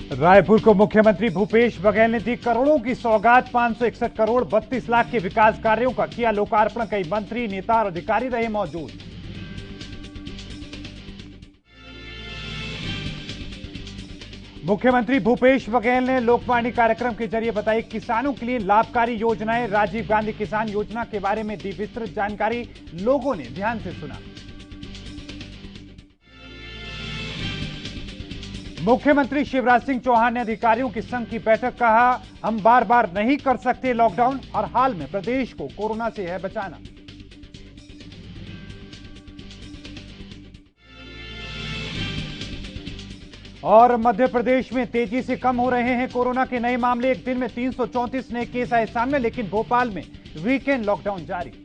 रायपुर को मुख्यमंत्री भूपेश बघेल ने दी करोड़ों की सौगात। 561 करोड़ 32 लाख के विकास कार्यों का किया लोकार्पण। कई मंत्री, नेता और अधिकारी रहे मौजूद। मुख्यमंत्री भूपेश बघेल ने लोकवाणी कार्यक्रम के जरिए बताई किसानों के लिए लाभकारी योजनाएं। राजीव गांधी किसान योजना के बारे में दी विस्तृत जानकारी। लोगों ने ध्यान से सुना। मुख्यमंत्री शिवराज सिंह चौहान ने अधिकारियों की संघ की बैठक। कहा, हम बार बार नहीं कर सकते लॉकडाउन और हाल में प्रदेश को कोरोना से है बचाना। और मध्य प्रदेश में तेजी से कम हो रहे हैं कोरोना के नए मामले। एक दिन में 334 नए केस आए सामने, लेकिन भोपाल में वीकेंड लॉकडाउन जारी।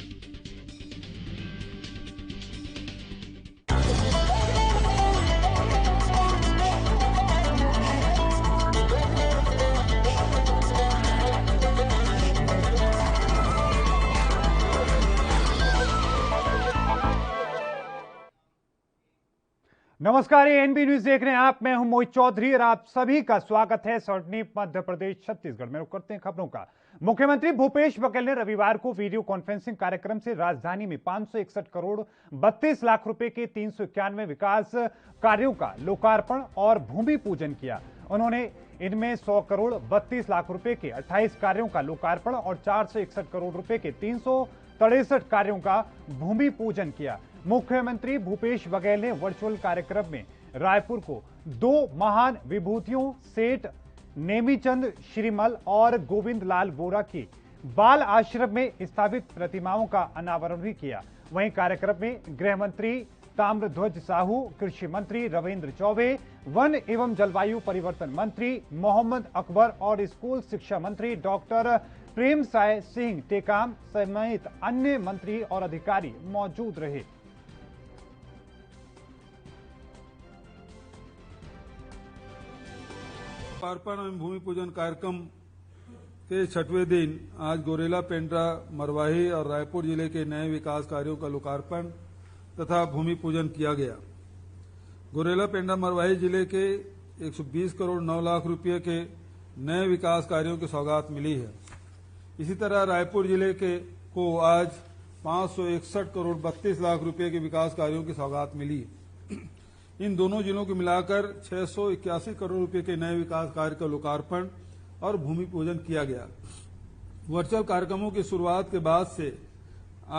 नमस्कार, ये एनबी न्यूज देख रहे हैं आप। मैं हूं मोहित चौधरी और आप सभी का स्वागत है स्वर्णिम मध्य प्रदेश छत्तीसगढ़ में। रुक करते हैं खबरों का। मुख्यमंत्री भूपेश बघेल ने रविवार को वीडियो कॉन्फ्रेंसिंग कार्यक्रम से राजधानी में 561 करोड़ 32 लाख रुपए के 391 विकास कार्यों का लोकार्पण और भूमि पूजन किया। उन्होंने इनमें 100 करोड़ 32 लाख रुपए के 28 कार्यों का लोकार्पण और 461 करोड़ रुपए के 363 कार्यों का भूमि पूजन किया। मुख्यमंत्री भूपेश बघेल ने वर्चुअल कार्यक्रम में रायपुर को दो महान विभूतियों सेठ नेमीचंद श्रीमल और गोविंद लाल बोरा की बाल आश्रम में स्थापित प्रतिमाओं का अनावरण भी किया। वहीं कार्यक्रम में गृह मंत्री ताम्रध्वज साहू, कृषि मंत्री रविंद्र चौबे, वन एवं जलवायु परिवर्तन मंत्री मोहम्मद अकबर और स्कूल शिक्षा मंत्री डॉक्टर प्रेमसाय सिंह टेकाम समेत अन्य मंत्री और अधिकारी मौजूद रहे। लोकार्पण एवं भूमि पूजन कार्यक्रम के 6वें दिन आज गोरेला, पेंड्रा, मरवाही और रायपुर जिले के नए विकास कार्यों का लोकार्पण तथा भूमि पूजन किया गया। गोरेला, पेंड्रा, मरवाही जिले के 120 करोड़ 9 लाख रुपये के नए विकास कार्यों की सौगात मिली है। इसी तरह रायपुर जिले के को आज 561 करोड़ 32 लाख रुपये के विकास कार्यों की सौगात मिली। इन दोनों जिलों को मिलाकर 681 करोड़ रुपए के नए विकास कार्य का लोकार्पण और भूमि पूजन किया गया। वर्चुअल कार्यक्रमों की शुरुआत के बाद से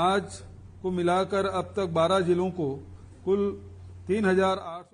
आज को मिलाकर अब तक 12 जिलों को कुल 3,800।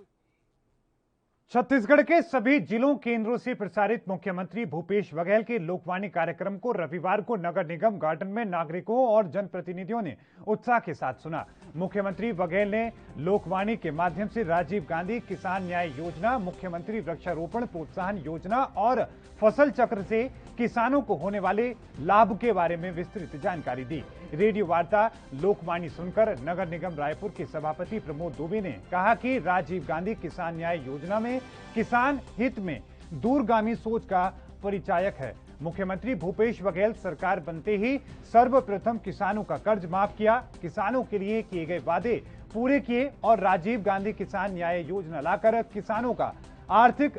छत्तीसगढ़ के सभी जिलों केंद्रों से प्रसारित मुख्यमंत्री भूपेश बघेल के लोकवाणी कार्यक्रम को रविवार को नगर निगम गार्डन में नागरिकों और जनप्रतिनिधियों ने उत्साह के साथ सुना। मुख्यमंत्री बघेल ने लोकवाणी के माध्यम से राजीव गांधी किसान न्याय योजना, मुख्यमंत्री वृक्षारोपण प्रोत्साहन योजना और फसल चक्र से किसानों को होने वाले लाभ के बारे में विस्तृत जानकारी दी। रेडियो वार्ता लोकवाणी सुनकर नगर निगम रायपुर के सभापति प्रमोद दुबे ने कहा कि राजीव गांधी किसान न्याय योजना में किसान हित में दूरगामी सोच का परिचायक है। मुख्यमंत्री भूपेश बघेल सरकार बनते ही सर्वप्रथम किसानों का कर्ज माफ किया, किसानों के लिए किए गए वादे पूरे किए और राजीव गांधी किसान न्याय योजना लाकर किसानों का आर्थिक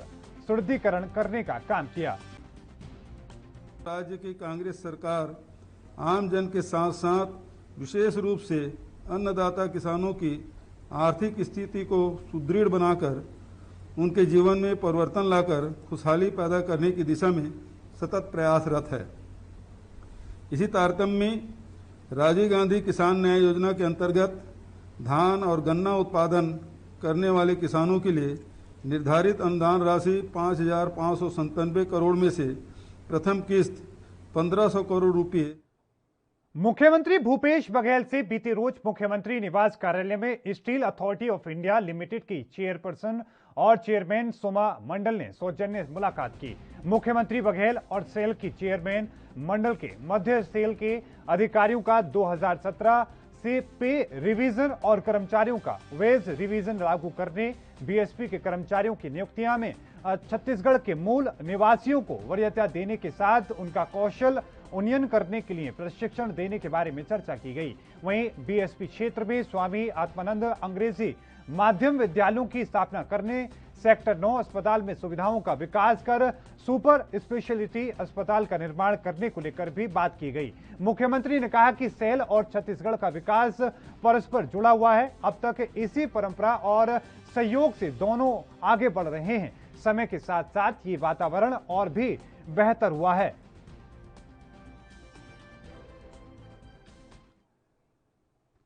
सुदृढ़ीकरण करने का काम किया। राज्य की कांग्रेस सरकार आम जन के साथ साथ विशेष रूप से अन्नदाता किसानों की आर्थिक स्थिति को सुदृढ़ बनाकर उनके जीवन में परिवर्तन लाकर खुशहाली पैदा करने की दिशा में सतत प्रयासरत है। इसी तारतम्य में राजीव गांधी किसान न्याय योजना के अंतर्गत धान और गन्ना उत्पादन करने वाले किसानों के लिए निर्धारित अनुदान राशि 5,597 करोड़ में से प्रथम किस्त 1,500 करोड़ रुपये। मुख्यमंत्री भूपेश बघेल से बीते रोज मुख्यमंत्री निवास कार्यालय में steel authority of India limited की चेयरपर्सन और चेयरमैन सोमा मंडल ने सौजन्य मुलाकात की। मुख्यमंत्री बघेल और सेल की चेयरमैन मंडल के मध्य सेल के अधिकारियों का 2017 से पे रिवीजन और कर्मचारियों का वेज रिवीजन लागू करने, बीएसपी के कर्मचारियों की नियुक्तियां में छत्तीसगढ़ के मूल निवासियों को वरीयता देने के साथ उनका कौशल उन्नयन करने के लिए प्रशिक्षण देने के बारे में चर्चा की गई। वहीं बीएसपी क्षेत्र में स्वामी आत्मानंद अंग्रेजी माध्यम विद्यालयों की स्थापना करने सेक्टर 9 अस्पताल में सुविधाओं का विकास कर सुपर स्पेशलिटी अस्पताल का निर्माण करने को लेकर भी बात की गई। मुख्यमंत्री ने कहा कि सेल और छत्तीसगढ़ का विकास परस्पर जुड़ा हुआ है। अब तक इसी परंपरा और सहयोग से दोनों आगे बढ़ रहे हैं। समय के साथ साथ ये वातावरण और भी बेहतर हुआ है।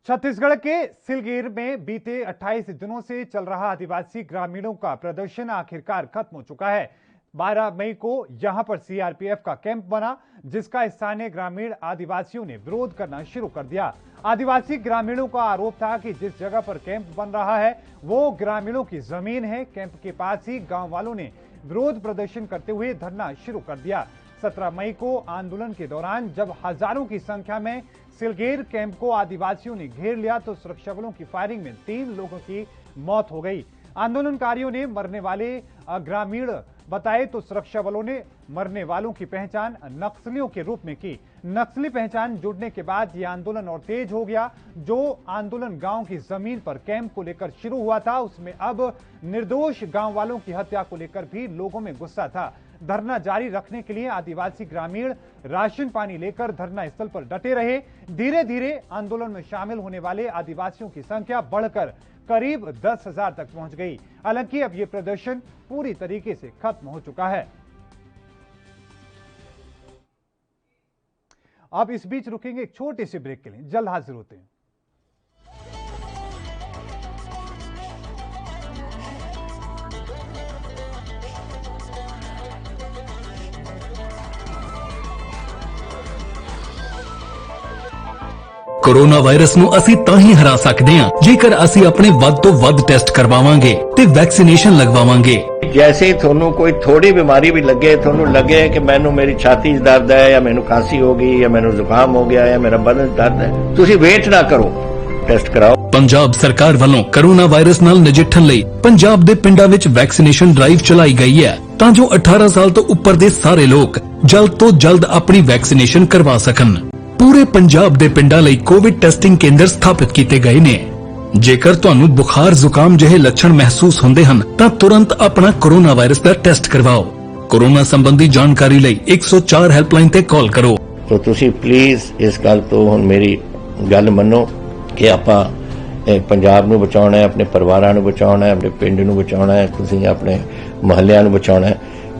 छत्तीसगढ़ के सिलगीर में बीते 28 दिनों से चल रहा आदिवासी ग्रामीणों का प्रदर्शन आखिरकार खत्म हो चुका है। 12 मई को यहां पर सीआरपीएफ का कैंप बना, जिसका स्थानीय ग्रामीण आदिवासियों ने विरोध करना शुरू कर दिया। आदिवासी ग्रामीणों का आरोप था कि जिस जगह पर कैंप बन रहा है वो ग्रामीणों की जमीन है। कैंप के पास ही गांव वालों ने विरोध प्रदर्शन करते हुए धरना शुरू कर दिया। 17 मई को आंदोलन के दौरान जब हजारों की संख्या में सिलगेर कैंप को आदिवासियों ने घेर लिया तो सुरक्षा बलों की फायरिंग में 3 लोगों की मौत हो गई। आंदोलनकारियों ने मरने वाले ग्रामीण बताए तो सुरक्षा बलों ने मरने वालों की पहचान नक्सलियों के रूप में की। नक्सली पहचान जुड़ने के बाद यह आंदोलन और तेज हो गया। जो आंदोलन गांव की जमीन पर कैंप को लेकर शुरू हुआ था उसमें अब निर्दोष गांव वालों की हत्या को लेकर भी लोगों में गुस्सा था। धरना जारी रखने के लिए आदिवासी ग्रामीण राशन पानी लेकर धरना स्थल पर डटे रहे। धीरे धीरे आंदोलन में शामिल होने वाले आदिवासियों की संख्या बढ़कर करीब 10,000 तक पहुंच गई। हालांकि अब यह प्रदर्शन पूरी तरीके से खत्म हो चुका है। अब इस बीच रुकेंगे एक छोटे से ब्रेक के लिए, जल्द हाजिर होते हैं। कोरोना वायरस ਨੂੰ ਅਸੀਂ ਤਾਂ ਹੀ ਹਰਾ ਸਕਦੇ ਹਾਂ ਜੇਕਰ ਅਸੀਂ ਆਪਣੇ ਵੱਧ ਤੋਂ ਵੱਧ ਟੈਸਟ ਕਰਵਾਵਾਂਗੇ ਤੇ ਵੈਕਸੀਨੇਸ਼ਨ ਲਗਵਾਵਾਂਗੇ। जैसे ही ਤੁਹਾਨੂੰ ਕੋਈ ਥੋੜੀ ਬਿਮਾਰੀ ਵੀ ਲੱਗੇ, ਤੁਹਾਨੂੰ ਲੱਗੇ ਕਿ ਮੈਨੂੰ ਮੇਰੀ ਛਾਤੀ 'ਚ ਦਰਦ ਹੈ ਜਾਂ ਮੈਨੂੰ ਖਾਂਸੀ ਹੋ ਗਈ ਜਾਂ ਮੈਨੂੰ ਜ਼ੁਕਾਮ ਹੋ ਗਿਆ ਜਾਂ ਮੇਰਾ ਬਦਨ 'ਚ ਦਰਦ ਹੈ, ਤੁਸੀਂ ਵੇਟ ਨਾ ਕਰੋ, ਟੈਸਟ ਕਰਾਓ। ਪੰਜਾਬ ਸਰਕਾਰ ਵੱਲੋਂ ਕੋਰੋਨਾ ਵਾਇਰਸ ਨਾਲ ਨਜਿੱਠਣ ਲਈ ਪੰਜਾਬ ਦੇ ਪਿੰਡਾਂ ਵਿੱਚ ਵੈਕਸੀਨੇਸ਼ਨ ਡਰਾਈਵ ਚਲਾਈ ਗਈ ਹੈ ਤਾਂ ਜੋ 18 ਸਾਲ ਤੋਂ ਉੱਪਰ ਦੇ ਸਾਰੇ ਲੋਕ ਜਲਦ ਤੋਂ ਜਲਦ ਆਪਣੀ ਵੈਕਸੀਨੇਸ਼ਨ ਕਰਵਾ ਸਕਣ। पूरे पंजाब ਦੇ ਪਿੰਡਾਂ ਲਈ ਕੋਵਿਡ ਟੈਸਟਿੰਗ ਕੇਂਦਰ ਸਥਾਪਿਤ ਕੀਤੇ ਗਏ ਨੇ। ਜੇਕਰ ਤੁਹਾਨੂੰ ਬੁਖਾਰ ਜ਼ੁਕਾਮ ਜਿਹੇ ਲੱਛਣ ਮਹਿਸੂਸ ਹੁੰਦੇ ਹਨ ਤਾਂ ਤੁਰੰਤ ਆਪਣਾ ਕੋਰੋਨਾ ਵਾਇਰਸ ਦਾ ਟੈਸਟ ਕਰਵਾਓ। ਕੋਰੋਨਾ ਸੰਬੰਧੀ ਜਾਣਕਾਰੀ ਲਈ 104 ਹੈਲਪਲਾਈਨ ਤੇ ਕਾਲ ਕਰੋ। तो ਤੁਸੀਂ ਪਲੀਜ਼ ਇਸ ਗੱਲ ਤੋਂ ਹੁਣ ਮੇਰੀ ਗੱਲ ਮੰਨੋ ਕਿ ਆਪਾਂ ਪੰਜਾਬ ਨੂੰ ਬਚਾਉਣਾ ਹੈ, ਆਪਣੇ ਪਰਿਵਾਰਾਂ ਨੂੰ ਬਚਾਉਣਾ ਹੈ, ਆਪਣੇ ਪਿੰਡ ਨੂੰ ਬਚਾਉਣਾ ਹੈ, ਤੁਸੀਂ ਆਪਣੇ ਮੁਹੱਲਿਆਂ ਨੂੰ ਬਚਾਉਣਾ ਹੈ।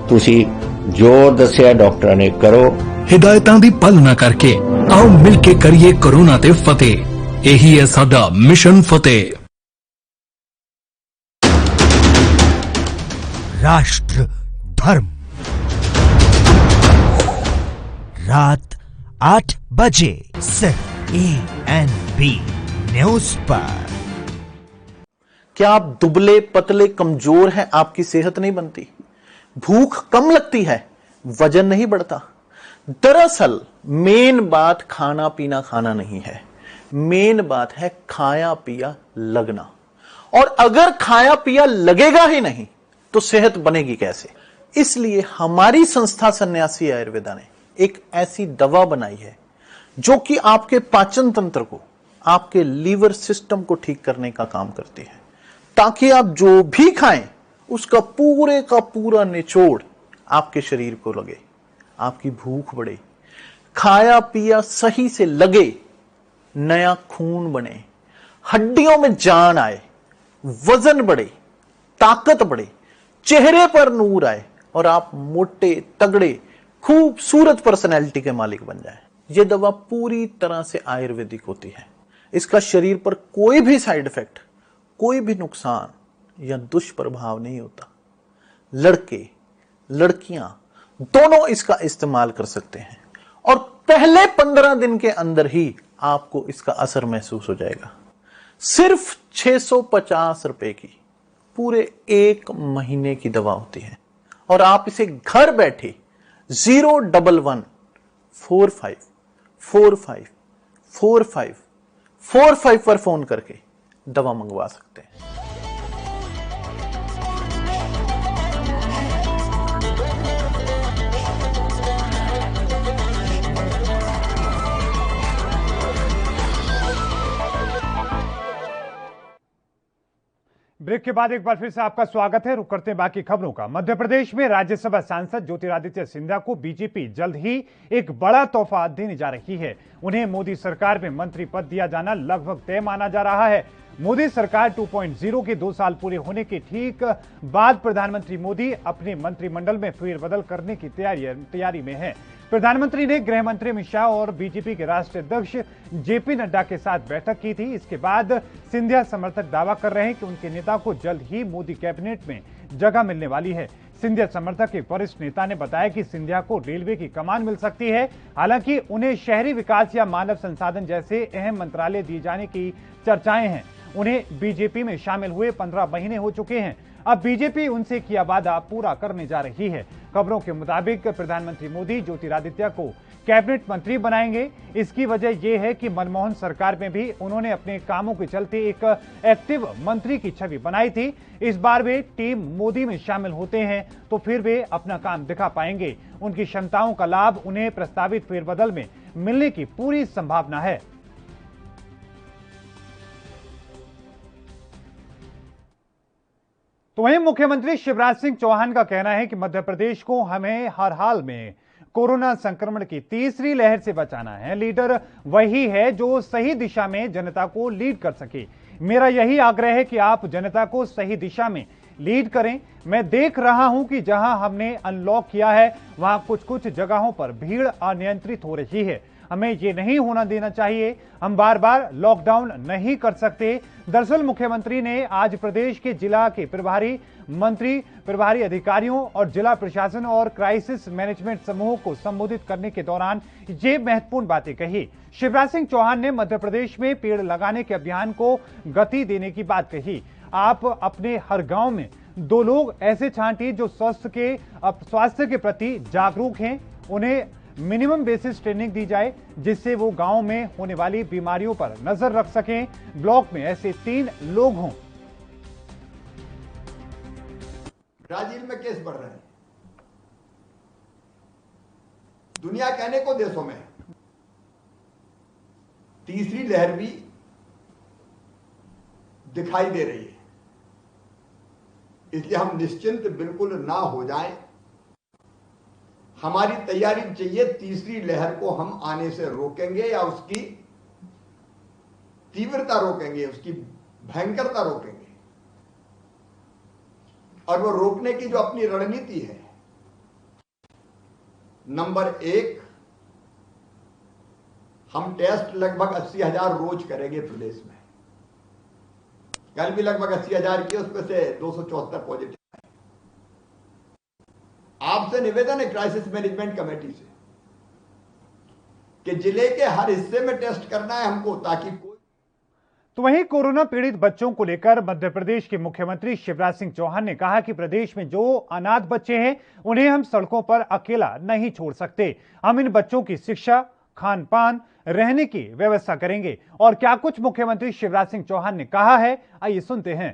ਤੁਸੀਂ ਜੋ ਦੱਸਿਆ ਡਾਕਟਰਾਂ ਨੇ ਕਰੋ। हिदायतां दी पालना करके आओ मिलके करिए कोरोना ते फतेह। यही है साडा मिशन फतेह। राष्ट्र धर्म रात 8 बजे सिर्फ ANB न्यूज पर। क्या आप दुबले पतले कमजोर हैं, आपकी सेहत नहीं बनती, भूख कम लगती है, वजन नहीं बढ़ता? दरअसल मेन बात खाना पीना खाना नहीं है, मेन बात है खाया पिया लगना। और अगर खाया पिया लगेगा ही नहीं तो सेहत बनेगी कैसे? इसलिए हमारी संस्था सन्यासी आयुर्वेदा ने एक ऐसी दवा बनाई है जो कि आपके पाचन तंत्र को, आपके लीवर सिस्टम को ठीक करने का काम करती है, ताकि आप जो भी खाएं उसका पूरे का पूरा निचोड़ आपके शरीर को लगे, आपकी भूख बढ़े, खाया पिया सही से लगे, नया खून बने, हड्डियों में जान आए, वजन बढ़े, ताकत बढ़े, चेहरे पर नूर आए और आप मोटे तगड़े खूबसूरत पर्सनैलिटी के मालिक बन जाएं। यह दवा पूरी तरह से आयुर्वेदिक होती है। इसका शरीर पर कोई भी साइड इफेक्ट, कोई भी नुकसान या दुष्प्रभाव नहीं होता। लड़के लड़कियां दोनों इसका इस्तेमाल कर सकते हैं और पहले 15 दिन के अंदर ही आपको इसका असर महसूस हो जाएगा। सिर्फ 650 रुपए की पूरे 1 महीने की दवा होती है और आप इसे घर बैठे 011 45 45 45 45 पर फोन करके दवा मंगवा सकते हैं। ब्रेक के बाद एक बार फिर से आपका स्वागत है। रुक करते हैं बाकी खबरों का। मध्य प्रदेश में राज्यसभा सांसद ज्योतिरादित्य सिंधिया को बीजेपी जल्द ही एक बड़ा तोहफा देने जा रही है। उन्हें मोदी सरकार में मंत्री पद दिया जाना लगभग तय माना जा रहा है। मोदी सरकार 2.0 के 2 साल पूरे होने के ठीक बाद प्रधानमंत्री मोदी अपने मंत्रिमंडल में फेरबदल करने की तैयारी में है। प्रधानमंत्री ने गृह मंत्री अमित शाह और बीजेपी के राष्ट्रीय अध्यक्ष जेपी नड्डा के साथ बैठक की थी। इसके बाद सिंधिया समर्थक दावा कर रहे हैं कि उनके नेता को जल्द ही मोदी कैबिनेट में जगह मिलने वाली है। सिंधिया समर्थक एक वरिष्ठ नेता ने बताया कि सिंधिया को रेलवे की कमान मिल सकती है। हालांकि उन्हें शहरी विकास या मानव संसाधन जैसे अहम मंत्रालय दिए जाने की चर्चाएं हैं। उन्हें बीजेपी में शामिल हुए 15 महीने हो चुके हैं। अब बीजेपी उनसे किया वादा पूरा करने जा रही है। खबरों के मुताबिक प्रधानमंत्री मोदी ज्योतिरादित्य को कैबिनेट मंत्री बनाएंगे। इसकी वजह यह है कि मनमोहन सरकार में भी उन्होंने अपने कामों के चलते एक एक्टिव मंत्री की छवि बनाई थी। इस बार वे टीम मोदी में शामिल होते हैं तो फिर वे अपना काम दिखा पाएंगे। उनकी क्षमताओं का लाभ उन्हें प्रस्तावित फेरबदल में मिलने की पूरी संभावना है। तो वहीं मुख्यमंत्री शिवराज सिंह चौहान का कहना है कि मध्य प्रदेश को हमें हर हाल में कोरोना संक्रमण की तीसरी लहर से बचाना है। लीडर वही है जो सही दिशा में जनता को लीड कर सके। मेरा यही आग्रह है कि आप जनता को सही दिशा में लीड करें। मैं देख रहा हूं कि जहां हमने अनलॉक किया है वहां कुछ जगहों पर भीड़ अनियंत्रित हो रही है। हमें ये नहीं होना देना चाहिए। हम बार बार लॉकडाउन नहीं कर सकते। दरअसल मुख्यमंत्री ने आज प्रदेश के जिला के प्रभारी मंत्री, प्रभारी अधिकारियों और जिला प्रशासन और क्राइसिस मैनेजमेंट समूह को संबोधित करने के दौरान ये महत्वपूर्ण बातें कही। शिवराज सिंह चौहान ने मध्य प्रदेश में पेड़ लगाने के अभियान को गति देने की बात कही। आप अपने हर गांव में 2 लोग ऐसे छांटिए जो स्वास्थ्य के प्रति जागरूक हैं। उन्हें मिनिमम बेसिस ट्रेनिंग दी जाए जिससे वो गांव में होने वाली बीमारियों पर नजर रख सकें। ब्लॉक में ऐसे 3 लोग हों। ब्राजील में केस बढ़ रहे हैं। दुनिया के अनेकों देशों में तीसरी लहर भी दिखाई दे रही है। इसलिए हम निश्चिंत बिल्कुल ना हो जाएं। हमारी तैयारी चाहिए। तीसरी लहर को हम आने से रोकेंगे या उसकी तीव्रता रोकेंगे, उसकी भयंकरता रोकेंगे। और वो रोकने की जो अपनी रणनीति है, नंबर 1, हम टेस्ट लगभग 80,000 रोज करेंगे प्रदेश में। कल भी लगभग 80,000 किए, उसमें से 274 पॉजिटिव। आपसे निवेदन है क्राइसिस मैनेजमेंट कमेटी से कि जिले के हर हिस्से में टेस्ट करना है हमको, ताकि कोई। तो वहीं कोरोना पीड़ित बच्चों को लेकर मध्य प्रदेश के मुख्यमंत्री शिवराज सिंह चौहान ने कहा कि प्रदेश में जो अनाथ बच्चे हैं उन्हें हम सड़कों पर अकेला नहीं छोड़ सकते। हम इन बच्चों की शिक्षा, खान पान, रहने की व्यवस्था करेंगे। और क्या कुछ मुख्यमंत्री शिवराज सिंह चौहान ने कहा है, आइए सुनते हैं।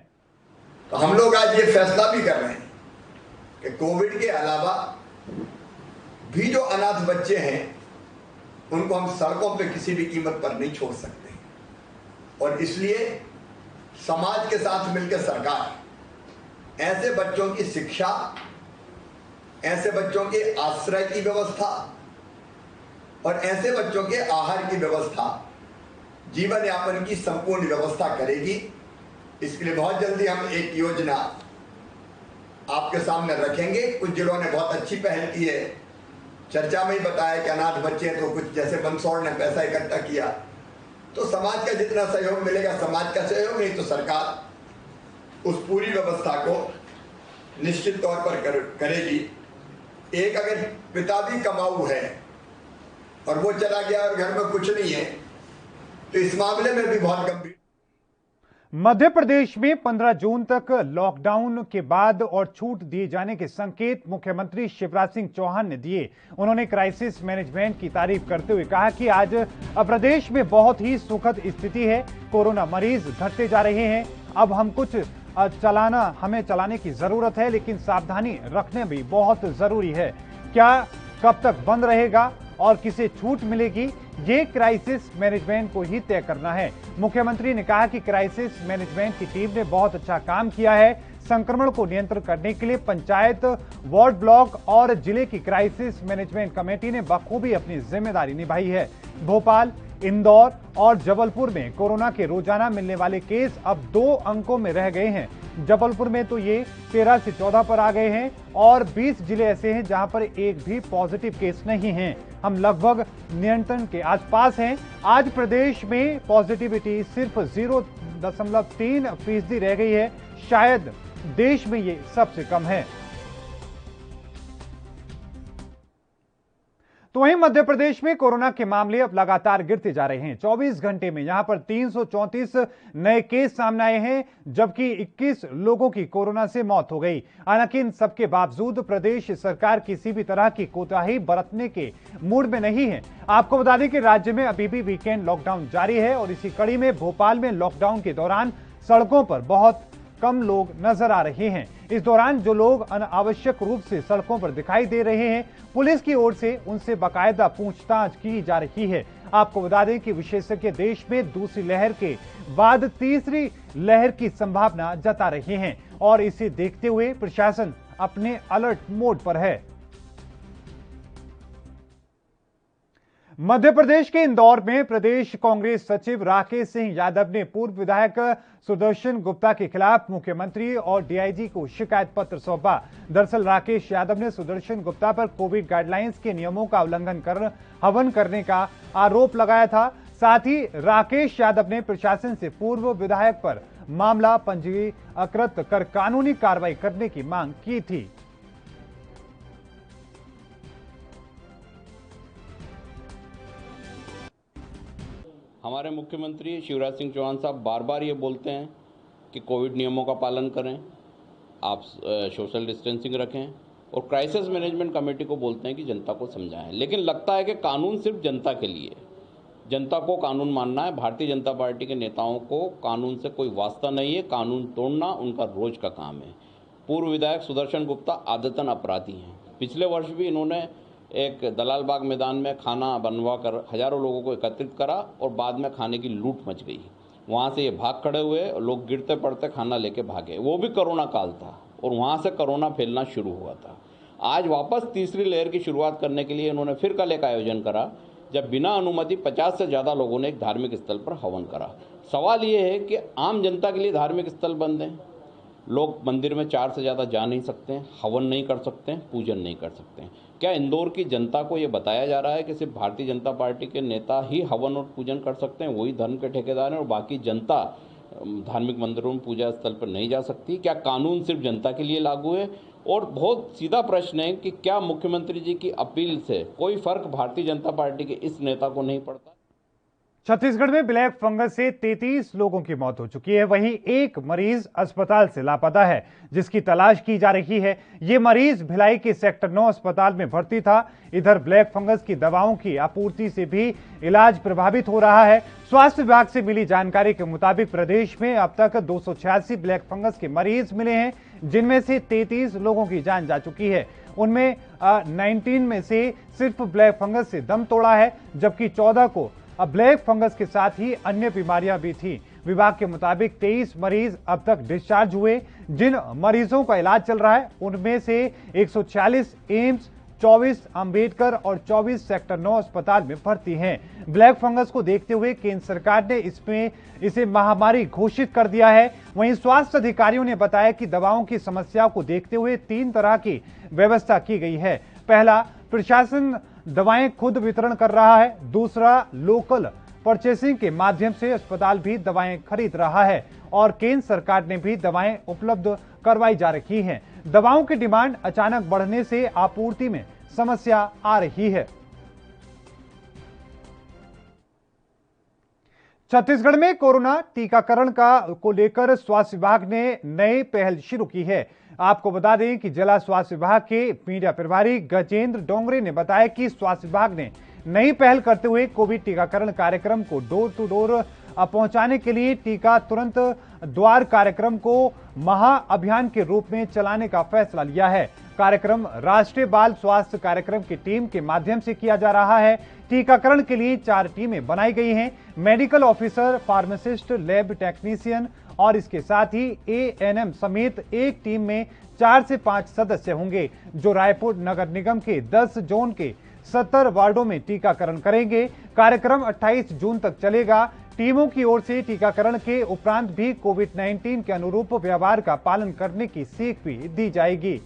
तो हम लोग आज ये फैसला भी कर रहे हैं कि कोविड के अलावा भी जो अनाथ बच्चे हैं उनको हम सड़कों पे किसी भी कीमत पर नहीं छोड़ सकते। और इसलिए समाज के साथ मिलकर सरकार ऐसे बच्चों की शिक्षा, ऐसे बच्चों के आश्रय की व्यवस्था और ऐसे बच्चों के आहार की व्यवस्था, जीवन यापन की संपूर्ण व्यवस्था करेगी। इसके लिए बहुत जल्दी हम एक योजना आपके सामने रखेंगे। कुछ जिलों ने बहुत अच्छी पहल की है। चर्चा में ही बताया कि अनाथ बच्चे तो कुछ जैसे मंदसौर ने पैसा इकट्ठा किया, तो समाज का जितना सहयोग मिलेगा समाज का सहयोग, नहीं तो सरकार उस पूरी व्यवस्था को निश्चित तौर पर करेगी। एक अगर पिता भी कमाऊ है और वो चला गया और घर में कुछ नहीं है, तो इस मामले में भी बहुत गंभीर। मध्य प्रदेश में 15 जून तक लॉकडाउन के बाद और छूट दिए जाने के संकेत मुख्यमंत्री शिवराज सिंह चौहान ने दिए। उन्होंने क्राइसिस मैनेजमेंट की तारीफ करते हुए कहा कि आज प्रदेश में बहुत ही सुखद स्थिति है। कोरोना मरीज घटते जा रहे हैं। अब हम कुछ हमें चलाने की जरूरत है, लेकिन सावधानी रखने भी बहुत जरूरी है। क्या कब तक बंद रहेगा और किसे छूट मिलेगी, ये क्राइसिस मैनेजमेंट को ही तय करना है। मुख्यमंत्री ने कहा कि क्राइसिस मैनेजमेंट की टीम ने बहुत अच्छा काम किया है। संक्रमण को नियंत्रण करने के लिए पंचायत, वार्ड, ब्लॉक और जिले की क्राइसिस मैनेजमेंट कमेटी ने बखूबी अपनी जिम्मेदारी निभाई है। भोपाल, इंदौर और जबलपुर में कोरोना के रोजाना मिलने वाले केस अब 2 अंकों में रह गए हैं। जबलपुर में तो ये 13 से 14 पर आ गए हैं और 20 जिले ऐसे हैं जहां पर एक भी पॉजिटिव केस नहीं है। हम लगभग नियंत्रण के आसपास हैं। आज प्रदेश में पॉजिटिविटी सिर्फ 0.3% रह गई है। शायद देश में ये सबसे कम है। तो वहीं मध्य प्रदेश में कोरोना के मामले अब लगातार गिरते जा रहे हैं। 24 घंटे में यहां पर 334 नए केस सामने आए हैं, जबकि 21 लोगों की कोरोना से मौत हो गई। हालांकि इन सबके बावजूद प्रदेश सरकार किसी भी तरह की कोताही बरतने के मूड में नहीं है। आपको बता दें कि राज्य में अभी भी वीकेंड लॉकडाउन जारी है और इसी कड़ी में भोपाल में लॉकडाउन के दौरान सड़कों पर बहुत कम लोग नजर आ रहे हैं। इस दौरान जो लोग अनावश्यक रूप से सड़कों पर दिखाई दे रहे हैं, पुलिस की ओर से उनसे बाकायदा पूछताछ की जा रही है। आपको बता दें कि विशेषज्ञ देश में दूसरी लहर के बाद तीसरी लहर की संभावना जता रहे हैं और इसे देखते हुए प्रशासन अपने अलर्ट मोड पर है। मध्य प्रदेश के इंदौर में प्रदेश कांग्रेस सचिव राकेश सिंह यादव ने पूर्व विधायक सुदर्शन गुप्ता के खिलाफ मुख्यमंत्री और डीआईजी को शिकायत पत्र सौंपा। दरअसल राकेश यादव ने सुदर्शन गुप्ता पर कोविड गाइडलाइंस के नियमों का उल्लंघन कर हवन करने का आरोप लगाया था। साथ ही राकेश यादव ने प्रशासन से पूर्व विधायक पर मामला पंजीकृत कर कानूनी कार्रवाई करने की मांग की थी। हमारे मुख्यमंत्री शिवराज सिंह चौहान साहब बार बार ये बोलते हैं कि कोविड नियमों का पालन करें, आप सोशल डिस्टेंसिंग रखें और क्राइसिस मैनेजमेंट कमेटी को बोलते हैं कि जनता को समझाएं। लेकिन लगता है कि कानून सिर्फ जनता के लिए, जनता को कानून मानना है। भारतीय जनता पार्टी के नेताओं को कानून से कोई वास्ता नहीं है, कानून तोड़ना उनका रोज का काम है। पूर्व विधायक सुदर्शन गुप्ता आदतन अपराधी हैं। पिछले वर्ष भी इन्होंने एक दलाल बाग मैदान में खाना बनवा कर हजारों लोगों को एकत्रित करा और बाद में खाने की लूट मच गई। वहाँ से ये भाग खड़े हुए, लोग गिरते पड़ते खाना लेके भागे। वो भी कोरोना काल था और वहाँ से कोरोना फैलना शुरू हुआ था। आज वापस तीसरी लहर की शुरुआत करने के लिए इन्होंने फिर कल एक आयोजन करा, जब बिना अनुमति 50 से ज़्यादा लोगों ने एक धार्मिक स्थल पर हवन करा। सवाल ये है कि आम जनता के लिए धार्मिक स्थल बंद हैं, लोग मंदिर में 4 से ज़्यादा जा नहीं सकते हैं, हवन नहीं कर सकते हैं, पूजन नहीं कर सकते हैं। क्या इंदौर की जनता को ये बताया जा रहा है कि सिर्फ भारतीय जनता पार्टी के नेता ही हवन और पूजन कर सकते हैं, वही धर्म के ठेकेदार हैं और बाकी जनता धार्मिक मंदिरों में पूजा स्थल पर नहीं जा सकती? क्या कानून सिर्फ जनता के लिए लागू है? और बहुत सीधा प्रश्न है कि क्या मुख्यमंत्री जी की अपील से कोई फर्क भारतीय जनता पार्टी के इस नेता को नहीं पड़ता? छत्तीसगढ़ में ब्लैक फंगस से 33 लोगों की मौत हो चुकी है। वहीं एक मरीज अस्पताल से लापता है, जिसकी तलाश की जा रही है। ये मरीज भिलाई के सेक्टर 9 अस्पताल में भर्ती था। इधर ब्लैक फंगस की दवाओं की आपूर्ति से भी इलाज प्रभावित हो रहा है। स्वास्थ्य विभाग से मिली जानकारी के मुताबिक प्रदेश में अब तक 286 ब्लैक फंगस के मरीज मिले हैं, जिनमें से 33 लोगों की जान जा चुकी है। उनमें 19 में से सिर्फ ब्लैक फंगस से दम तोड़ा है, जबकि 14 को अब ब्लैक फंगस के साथ ही अन्य बीमारियां भी थी। विभाग के मुताबिक 23 मरीज अब तक डिस्चार्ज हुए। जिन मरीजों का इलाज चल रहा है उनमें से 146 एम्स, 24 अंबेडकर और 24 सेक्टर 9 अस्पताल में भर्ती हैं। ब्लैक फंगस को देखते हुए केंद्र सरकार ने इसे महामारी घोषित कर दिया है। वहीं स्वास्थ्य अधिकारियों ने बताया कि दवाओं की समस्या को देखते हुए 3 तरह की व्यवस्था की गई है। पहला, प्रशासन दवाएं खुद वितरण कर रहा है। दूसरा, लोकल परचेसिंग के माध्यम से अस्पताल भी दवाएं खरीद रहा है और केंद्र सरकार ने भी दवाएं उपलब्ध करवाई जा रही हैं। दवाओं की डिमांड अचानक बढ़ने से आपूर्ति में समस्या आ रही है। छत्तीसगढ़ में कोरोना टीकाकरण को लेकर स्वास्थ्य विभाग ने नई पहल शुरू की है। आपको बता दें कि जिला स्वास्थ्य विभाग के मीडिया प्रभारी गजेंद्र डोंगरे ने बताया कि स्वास्थ्य विभाग ने नई पहल करते हुए कोविड टीकाकरण कार्यक्रम को डोर टू डोर पहुंचाने के लिए टीका तुरंत द्वार कार्यक्रम को महाअभियान के रूप में चलाने का फैसला लिया है। कार्यक्रम राष्ट्रीय बाल स्वास्थ्य कार्यक्रम की टीम के माध्यम से किया जा रहा है। टीकाकरण के लिए 4 टीमें बनाई गई हैं। Medical officer, pharmacist, lab technician और इसके साथ ही एएनएम समेत एक टीम में 4 से 5 सदस्य होंगे, जो रायपुर नगर निगम के 10 जोन के 70 वार्डों में टीकाकरण करेंगे। कार्यक्रम 28 जून तक चलेगा। टीमों की ओर से टीकाकरण के उपरांत भी कोविड-19 के अनुरूप व्यवहार का पालन करने की सीख भी दी जाएगी।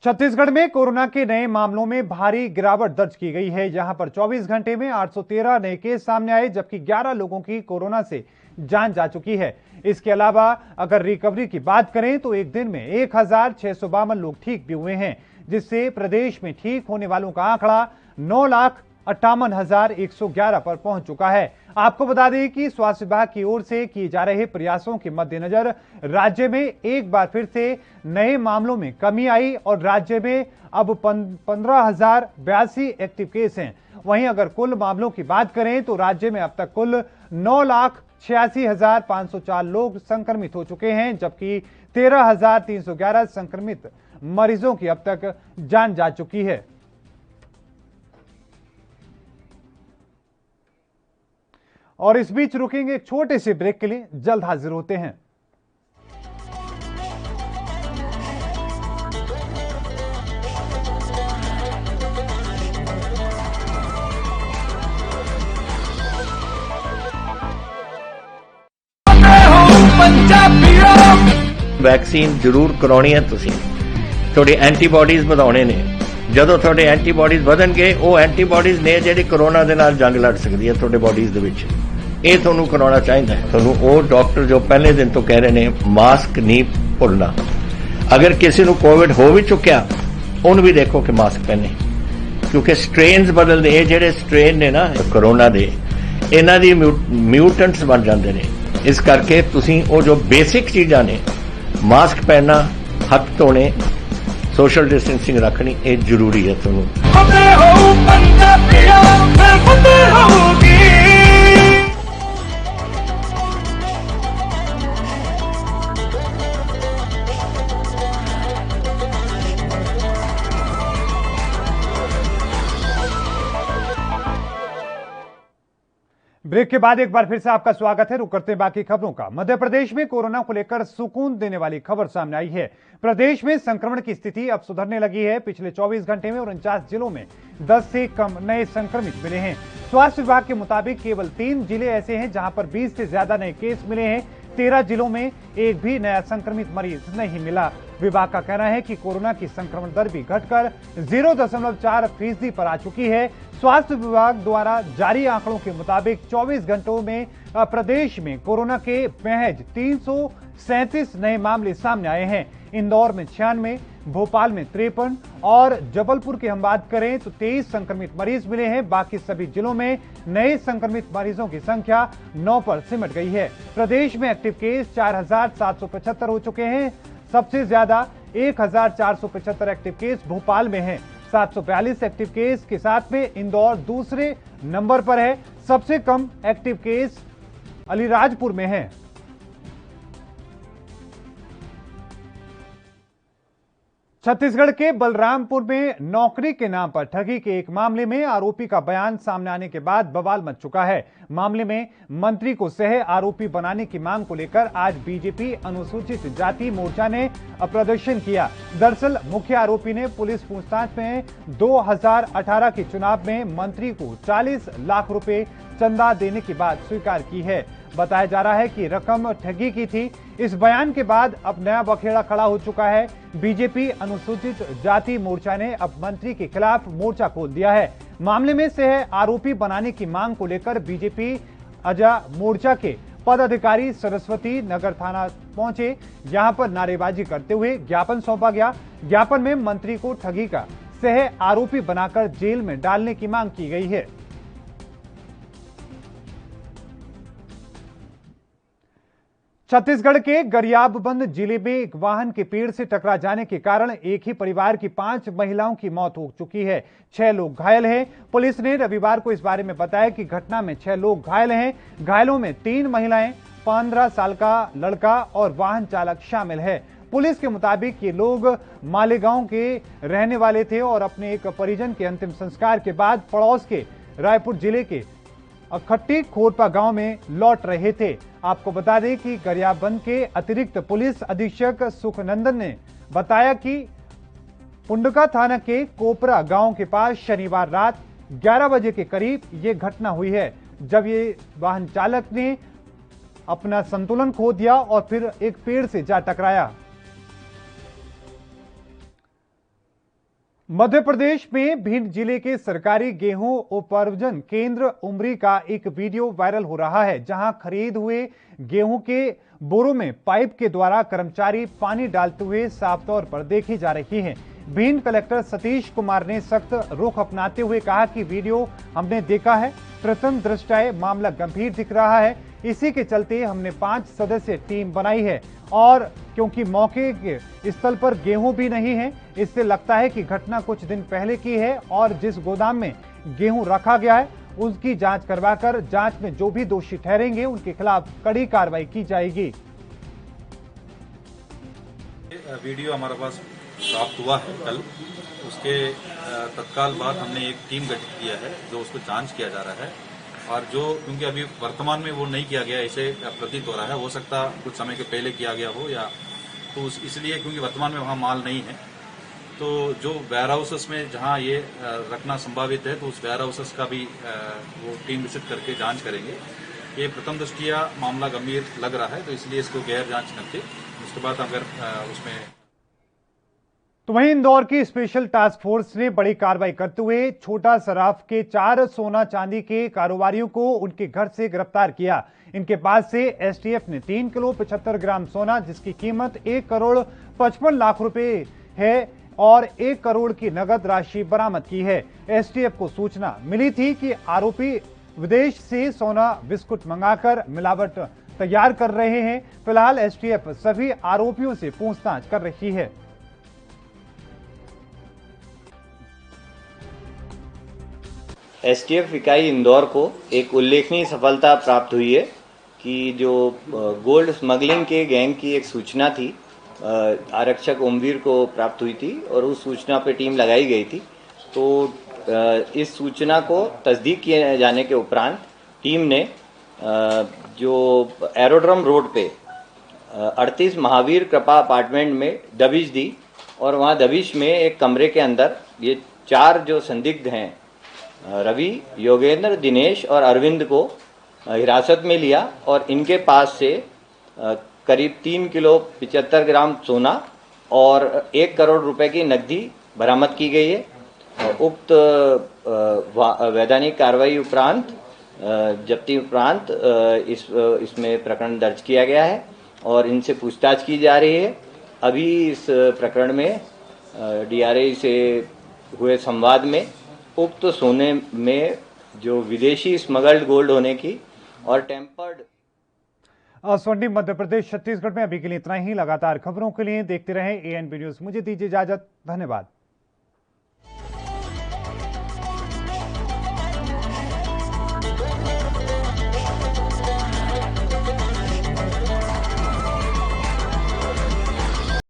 छत्तीसगढ़ में कोरोना के नए मामलों में भारी गिरावट दर्ज की गई है। यहां पर 24 घंटे में 813 नए केस सामने आए, जबकि 11 लोगों की कोरोना से जान जा चुकी है। इसके अलावा अगर रिकवरी की बात करें तो एक दिन में 1652 लोग ठीक भी हुए हैं, जिससे प्रदेश में ठीक होने वालों का आंकड़ा 9,58,111 पर पहुंच चुका है। आपको बता दें कि स्वास्थ्य विभाग की ओर से किए जा रहे प्रयासों के मद्देनजर राज्य में एक बार फिर से नए मामलों में कमी आई और राज्य में अब 15,082 एक्टिव केस हैं। वहीं अगर कुल मामलों की बात करें तो राज्य में अब तक कुल 9,86,504 लोग संक्रमित हो चुके हैं, जबकि 13,311 संक्रमित मरीजों की अब तक जान जा चुकी है। और इस बीच रुकेंगे एक छोटे से ब्रेक के लिए, जल्द हाजिर होते हैं। वैक्सीन जरूर करवानी है। तुसीं थोड़ी एंटीबॉडीज ਵਧਾਉਣੇ ਨੇ। ਜਦੋਂ ਤੁਹਾਡੇ ਐਂਟੀਬॉडीज ਵਧਣਗੇ, ਉਹ ਐਂਟੀਬॉडीज ਨੇ ਜਿਹੜੀ ਕੋਰੋਨਾ ਦੇ ਨਾਲ ਜੰਗ ਲੜ ਸਕਦੀ ਹੈ ਤੁਹਾਡੇ ਬॉडीज ਦੇ ਵਿੱਚ। ਇਹ ਤੁਹਾਨੂੰ ਕਰਾਉਣਾ ਚਾਹੀਦਾ ਹੈ। ਤੁਹਾਨੂੰ ਉਹ ਡਾਕਟਰ ਜੋ ਪਹਿਲੇ ਦਿਨ ਤੋਂ ਕਹਿ ਰਹੇ ਨੇ ਮਾਸਕ ਨਹੀਂ ਭੁੱਲਣਾ। ਅਗਰ ਕਿਸੇ ਨੂੰ ਕੋਵਿਡ ਹੋ ਵੀ ਚੁੱਕਿਆ, ਉਹਨੂੰ ਵੀ ਦੇਖੋ ਕਿ ਮਾਸਕ ਪਹਿਨੇ, ਕਿਉਂਕਿ ਸਟ੍ਰੇਨਸ ਬਦਲਦੇ। ਇਹ ਜਿਹੜੇ ਸਟ੍ਰੇਨ ਨੇ ਨਾ ਕੋਰੋਨਾ ਦੇ, ਇਹਨਾਂ ਦੀ ਮਿਊਟੈਂਟਸ ਬਣ ਜਾਂਦੇ ਨੇ। ਇਸ ਕਰਕੇ ਤੁਸੀਂ ਉਹ ਜੋ ਬੇਸਿਕ ਚੀਜ਼ਾਂ ਨੇ, ਮਾਸਕ ਪਹਿਨਣਾ, ਹੱਥ ਧੋਣੇ, सोशल डिस्टेंसिंग रखनी ये जरूरी है। ਤੁਹਾਨੂੰ ब्रेक के बाद एक बार फिर से आपका स्वागत है। रुक करते हैं बाकी खबरों का। मध्य प्रदेश में कोरोना को लेकर सुकून देने वाली खबर सामने आई है। प्रदेश में संक्रमण की स्थिति अब सुधरने लगी है। पिछले 24 घंटे में 49 जिलों में 10 से कम नए संक्रमित मिले हैं। स्वास्थ्य विभाग के मुताबिक केवल 3 जिले ऐसे हैं जहां पर 20 से ज्यादा नए केस मिले हैं। 13 जिलों में एक भी नया संक्रमित मरीज नहीं मिला। विभाग का कहना है कि कोरोना की संक्रमण दर भी घटकर 0.4% पर आ चुकी है। स्वास्थ्य विभाग द्वारा जारी आंकड़ों के मुताबिक 24 घंटों में प्रदेश में कोरोना के महज 337 नए मामले सामने आए हैं। इंदौर में 96, भोपाल में 53 और जबलपुर की हम बात करें तो 23 संक्रमित मरीज मिले हैं। बाकी सभी जिलों में नए संक्रमित मरीजों की संख्या 9 पर सिमट गई है। प्रदेश में एक्टिव केस 4,775 हो चुके हैं। सबसे ज्यादा 1,475 एक्टिव केस भोपाल में हैं। 742 एक्टिव केस के साथ में इंदौर दूसरे नंबर पर है। सबसे कम एक्टिव केस अलीराजपुर में है। छत्तीसगढ़ के बलरामपुर में नौकरी के नाम पर ठगी के एक मामले में आरोपी का बयान सामने आने के बाद बवाल मच चुका है। मामले में मंत्री को सह आरोपी बनाने की मांग को लेकर आज बीजेपी अनुसूचित जाति मोर्चा ने प्रदर्शन किया। दरअसल मुख्य आरोपी ने पुलिस पूछताछ में 2018 के चुनाव में मंत्री को 40 लाख रुपए चंदा देने की बात स्वीकार की है। बताया जा रहा है कि रकम ठगी की थी। इस बयान के बाद अब नया बखेड़ा खड़ा हो चुका है। बीजेपी अनुसूचित जाति मोर्चा ने अब मंत्री के खिलाफ मोर्चा खोल दिया है। मामले में सह आरोपी बनाने की मांग को लेकर बीजेपी अजा मोर्चा के पदाधिकारी सरस्वती नगर थाना पहुंचे। यहां पर नारेबाजी करते हुए ज्ञापन सौंपा गया। ज्ञापन में मंत्री को ठगी का सह आरोपी बनाकर जेल में डालने की मांग की गई है। छत्तीसगढ़ के गरियाबंद जिले में एक वाहन के पेड़ से टकरा जाने के कारण एक ही परिवार की 5 महिलाओं की मौत हो चुकी है। 6 लोग घायल हैं। पुलिस ने रविवार को इस बारे में बताया कि घटना में 6 लोग घायल हैं। घायलों में 3 महिलाएं, 15 साल का लड़का और वाहन चालक शामिल है। पुलिस के मुताबिक ये लोग मालेगांव के रहने वाले थे और अपने एक परिजन के अंतिम संस्कार के बाद पड़ोस के रायपुर जिले के अखट्टी खोरपा गांव में लौट रहे थे। आपको बता दें कि गरियाबंद के अतिरिक्त पुलिस अधीक्षक सुखनंदन ने बताया कि पुंडका थाना के कोपरा गांव के पास शनिवार रात 11 बजे के करीब ये घटना हुई है, जब ये वाहन चालक ने अपना संतुलन खो दिया और फिर एक पेड़ से जा टकराया। मध्य प्रदेश में भिंड जिले के सरकारी गेहूं उपार्जन केंद्र उमरी का एक वीडियो वायरल हो रहा है, जहां खरीद हुए गेहूं के बोरों में पाइप के द्वारा कर्मचारी पानी डालते हुए साफ तौर पर देखी जा रही हैं। भिंड कलेक्टर सतीश कुमार ने सख्त रुख अपनाते हुए कहा कि वीडियो हमने देखा है, प्रथम दृष्टया मामला गंभीर दिख रहा है। इसी के चलते हमने 5 सदस्य टीम बनाई है और क्योंकि मौके के स्थल पर गेहूं भी नहीं है, इससे लगता है कि घटना कुछ दिन पहले की है और जिस गोदाम में गेहूं रखा गया है उसकी जांच करवाकर जांच में जो भी दोषी ठहरेंगे उनके खिलाफ कड़ी कार्रवाई की जाएगी। वीडियो हमारे पास प्राप्त हुआ है कल, उसके तत्काल बाद हमने एक टीम गठित किया है जो उसको जांच किया जा रहा है और जो क्योंकि अभी वर्तमान में वो नहीं किया गया ऐसे प्रतीत हो रहा है, हो सकता कुछ समय के पहले किया गया हो या तो इसलिए क्योंकि वर्तमान में वहाँ माल नहीं है, तो जो वेयर हाउसेस में जहाँ ये रखना संभावित है तो उस वेयर हाउसेस का भी वो टीम विजिट करके जांच करेंगे। ये प्रथम दृष्टया मामला गंभीर लग रहा है तो इसलिए इसको गैर जांच करके उसके बाद अगर उसमें तो वहीं इंदौर की स्पेशल टास्क फोर्स ने बड़ी कार्रवाई करते हुए छोटा सराफ के 4 सोना चांदी के कारोबारियों को उनके घर से गिरफ्तार किया। इनके पास से एसटीएफ ने 3 किलो 75 ग्राम सोना जिसकी कीमत 1 करोड़ 55 लाख रुपए है और 1 करोड़ की नगद राशि बरामद की है। एसटीएफ को सूचना मिली थी कि आरोपी विदेश से सोना बिस्कुट मंगाकर मिलावट तैयार कर रहे हैं। फिलहाल एसटीएफ सभी आरोपियों से पूछताछ कर रही है। एसटीएफ इकाई इंदौर को एक उल्लेखनीय सफलता प्राप्त हुई है कि जो गोल्ड स्मगलिंग के गैंग की एक सूचना थी आरक्षक ओमवीर को प्राप्त हुई थी और उस सूचना पे टीम लगाई गई थी। तो इस सूचना को तस्दीक किए जाने के उपरांत टीम ने जो एरोड्रम रोड पे 38 महावीर कृपा अपार्टमेंट में दबिश दी और वहाँ दबिश में एक कमरे के अंदर ये 4 जो संदिग्ध हैं रवि, योगेंद्र, दिनेश और अरविंद को हिरासत में लिया और इनके पास से करीब 3 किलो 75 ग्राम सोना और 1 करोड़ रुपए की नकदी बरामद की गई है। उक्त वैधानिक कार्रवाई उपरांत जब्ती उपरांत इसमें प्रकरण दर्ज किया गया है और इनसे पूछताछ की जा रही है। अभी इस प्रकरण में डीआरआई से हुए संवाद में उक्त सोने में जो विदेशी स्मगल्ड गोल्ड होने की और टेम्पर्ड स्वर्णिम मध्य प्रदेश छत्तीसगढ़ में अभी के लिए इतना ही। लगातार खबरों के लिए देखते रहें एएनबी न्यूज। मुझे दीजिए इजाजत। धन्यवाद।